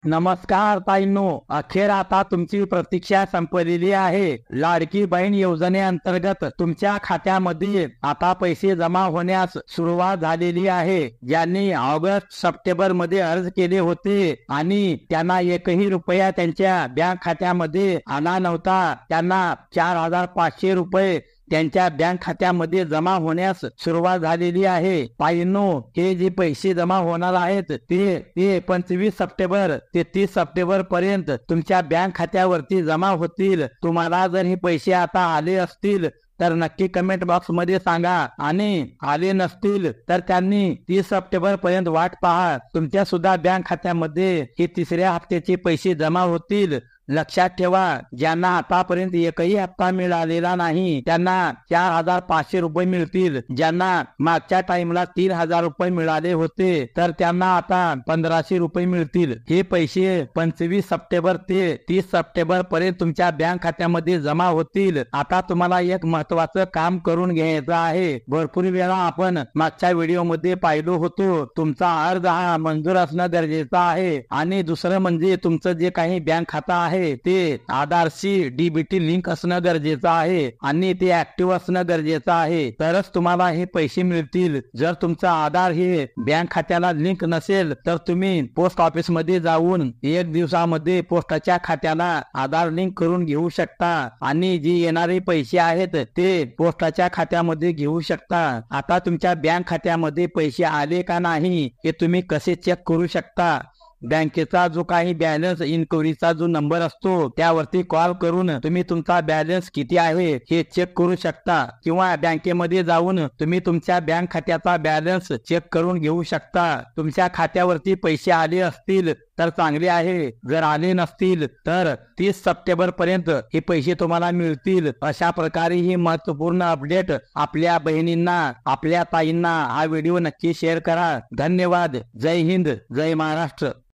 नमस्कार ताईंनो, अखेर आता तुमची प्रतीक्षा संपलेली आहे. लाडकी बहीण योजनेअंतर्गत तुमच्या खात्यामध्ये आता पैसे जमा होण्यास सुरुवात झालेली आहे. ज्यांनी ऑगस्ट सप्टेंबर मध्ये अर्ज केले होते आणि त्यांना एकही रुपया त्यांच्या बँक खात्यामध्ये आला नव्हता, त्यांना 4,500 रुपये त्यांच्या बँक खात्यामध्ये जमा होण्यास सुरुवात झालेली आहे. ताईंनो, हे जे पैसे जमा होणार आहेत ते 25 सप्टेंबर ते 30 सप्टेंबर पर्यंत तुमच्या बँक खात्यावरती जमा होतील. तुम्हाला जर हे पैसे आता आले असतील तर नक्की कमेंट बॉक्स मध्ये सांगा, आणि आले नसतील तर त्यांनी 30 सप्टेंबर पर्यंत वाट पहा. तुमच्या सुद्धा बँक खात्यामध्ये हे तिसऱ्या हप्त्याचे पैसे जमा होतील. लक्षात ठेवा, ज्यांना आतापर्यंत एकही हप्ता मिळालेला नाही त्यांना 4,500 रुपये मिळतील. ज्यांना मागच्या टाइमला 3,000 रुपये मिळाले होते तर त्यांना आता 1,500 रुपये मिळतील. हे पैसे 25 सप्टेंबर ते 30 सप्टेंबर पर्यंत तुमच्या बँक खात्यामध्ये जमा होतील. आता तुम्हाला एक महत्वाचं काम करून घ्यायचं आहे. भरपूर वेळा आपण मागच्या व्हिडिओ मध्ये पाहिलो होतो, तुमचा अर्ज हा मंजूर असणं गरजेचं आहे, आणि दुसरं म्हणजे तुमचं जे काही बँक खाता आहे ते आधारशी डीबीटी लिंक असणं गरजेचं आहे आणि ते ऍक्टिव्ह असणं गरजेचं आहे, तरच तुम्हाला हे पैसे मिळतील. जर तुमचं आधार हे बँक खात्याला लिंक नसेल तर तुम्ही पोस्ट ऑफिस मध्ये जाऊन 1 दिवसामध्ये पोस्टाच्या खात्याला आधार लिंक करून घेऊ शकता आणि जे येणारे पैसे आहेत ते पोस्टाच्या खात्यामध्ये घेऊ शकता. आता तुमच्या बँक खात्यामध्ये पैसे आले का नाही हे तुम्ही कसे चेक करू शकता? बँकेचा जो काही बॅलन्स इन्क्वायरीचा जो नंबर असतो त्यावरती कॉल करून तुम्ही तुमचा बॅलन्स किती आहे हे चेक करू शकता, किंवा बँकेमध्ये जाऊन तुम्ही तुमच्या बँक खात्याचा बॅलन्स चेक करून घेऊ शकता. तुमच्या खात्यावरती पैसे आले असतील तर चांगले आहे, जर आले नसतील तर 30 सप्टेंबर पर्यंत हे पैसे तुम्हाला मिळतील. अशा प्रकारे ही महत्वपूर्ण अपडेट आपल्या बहिणींना, आपल्या ताईंना हा व्हिडिओ नक्की शेअर करा. धन्यवाद. जय हिंद, जय महाराष्ट्र.